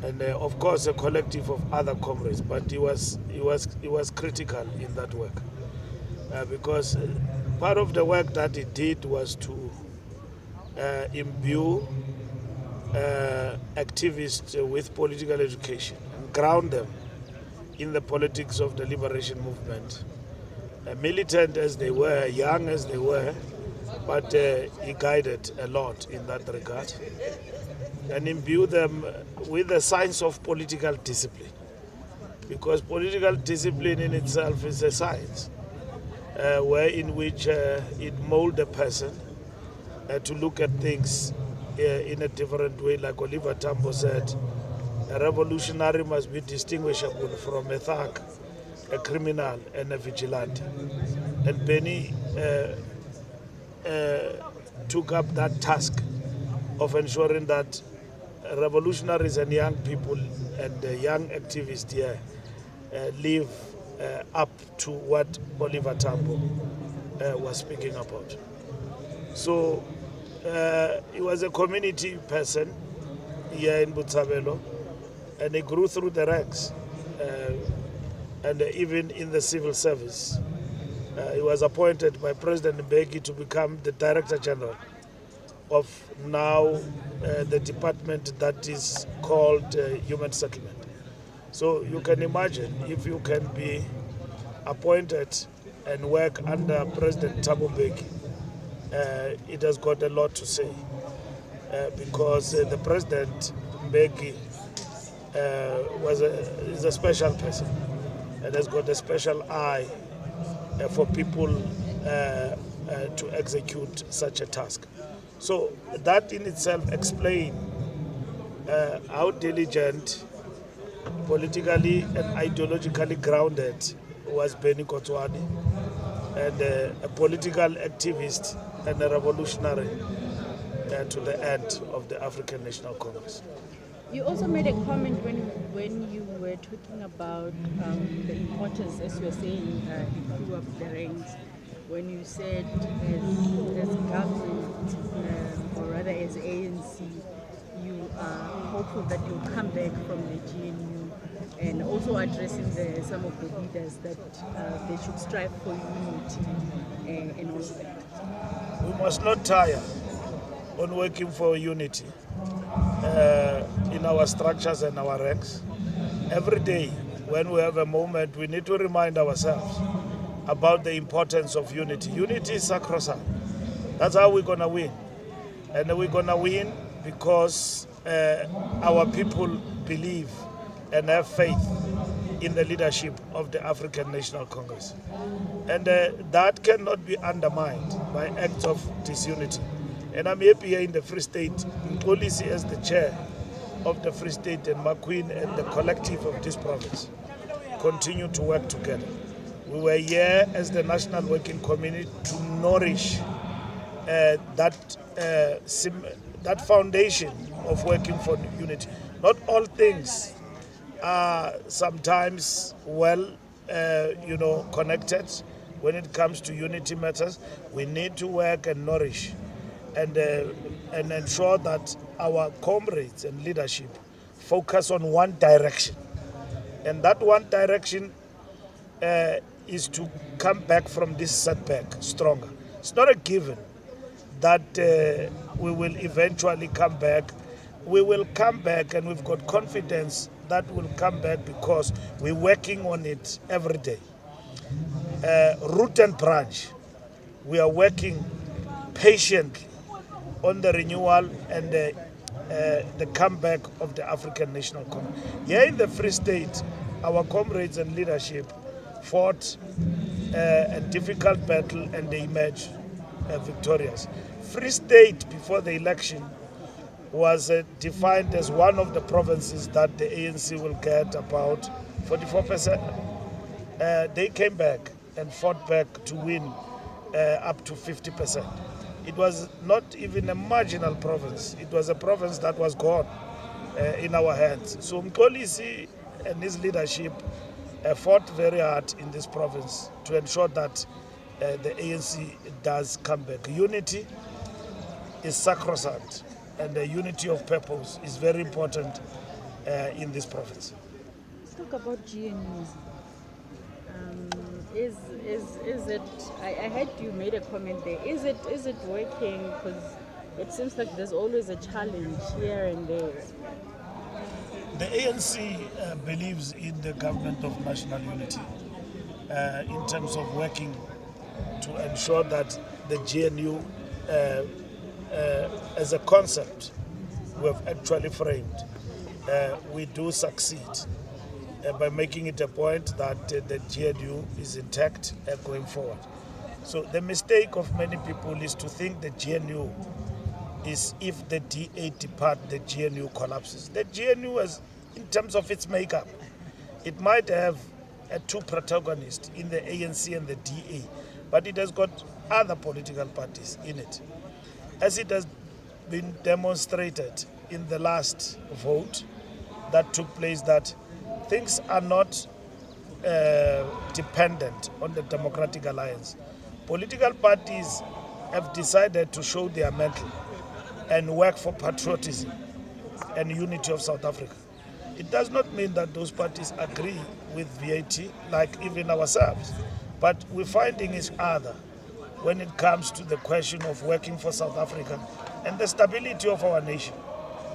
and of course a collective of other comrades. But he was critical in that work because part of the work that he did was to imbue activists with political education and ground them in the politics of the liberation movement. Militant as they were, young as they were, but he guided a lot in that regard and imbue them with the science of political discipline, because political discipline in itself is a science in which it molds a person to look at things in a different way. Like Oliver Tambo said, a revolutionary must be distinguishable from a thug, a criminal, and a vigilante. And Benny took up that task of ensuring that revolutionaries and young people and young activists here live up to what Oliver Tambo was speaking about. So he was a community person here in Botshabelo, and he grew through the ranks and even in the civil service. He was appointed by President Mbeki to become the Director General of now the department that is called Human Settlement. So you can imagine if you can be appointed and work under President Thabo Mbeki, it has got a lot to say because the President Mbeki is a special person and has got a special eye for people to execute such a task. So that in itself explains how diligent, politically and ideologically grounded was Benny Kotsoane, and a political activist and a revolutionary to the end of the African National Congress. You also made a comment when you were talking about the importance, as you were saying, you grew up the ranks, when you said as government, or rather as ANC, you are hopeful that you'll come back from the GNU, and also addressing some of the leaders that they should strive for unity and all that. We must not tire on working for unity in our structures and our ranks. Every day when we have a moment, we need to remind ourselves about the importance of unity. Unity is sacrosanct. That's how we're going to win. And we're going to win because our people believe and have faith in the leadership of the African National Congress. And that cannot be undermined by acts of disunity. And I'm happy here in the Free State, Polisi as the chair of the Free State, and McQueen and the collective of this province continue to work together. We were here as the National Working Committee to nourish that foundation of working for unity. Not all things are sometimes well connected when it comes to unity matters. We need to work and nourish and ensure that our comrades and leadership focus on one direction. And that one direction is to come back from this setback stronger. It's not a given that we will eventually come back. We will come back, and we've got confidence that we'll come back because we're working on it every day. Root and branch, we are working patiently on the renewal and the comeback of the African National Congress. Here in the Free State, our comrades and leadership fought a difficult battle and they emerged victorious. Free State, before the election, was defined as one of the provinces that the ANC will get about 44%. They came back and fought back to win up to 50%. It was not even a marginal province. It was a province that was gone in our hands. So Mxolisi and his leadership fought very hard in this province to ensure that the ANC does come back. Unity is sacrosanct, and the unity of purpose is very important in this province. Let's talk about GNU. Is it? I heard you made a comment there. Is it working? Because it seems like there's always a challenge here and there. The ANC believes in the government of national unity in terms of working to ensure that the GNU, as a concept, we have actually framed, we do succeed by making it a point that the GNU is intact going forward. So the mistake of many people is to think the GNU is if the DA depart, the GNU collapses. The GNU, in terms of its makeup, it might have two protagonists in the ANC and the DA, but it has got other political parties in it. As it has been demonstrated in the last vote that took place, that things are not dependent on the Democratic Alliance. Political parties have decided to show their mettle and work for patriotism and unity of South Africa. It does not mean that those parties agree with VAT, like even ourselves, but we're finding each other when it comes to the question of working for South Africa and the stability of our nation.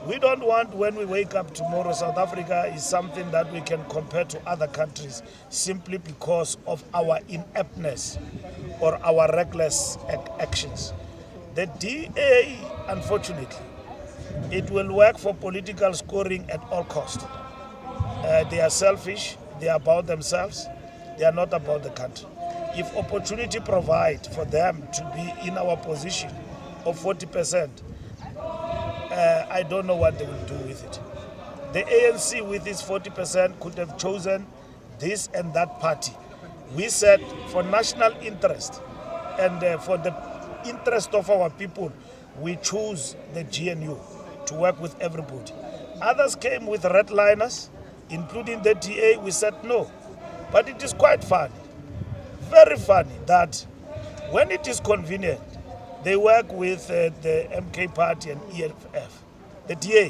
We don't want, when we wake up tomorrow, South Africa is something that we can compare to other countries simply because of our ineptness or our reckless actions. The DA, unfortunately, it will work for political scoring at all costs. They are selfish, they are about themselves, they are not about the country. If opportunity provides for them to be in our position of 40%, I don't know what they will do with it. The ANC with its 40% could have chosen this and that party. We said for national interest and for the interest of our people, we choose the GNU to work with everybody. Others came with redliners, including the DA. We said no. But it is quite funny, very funny, that when it is convenient, they work with the MK party and EFF. The DA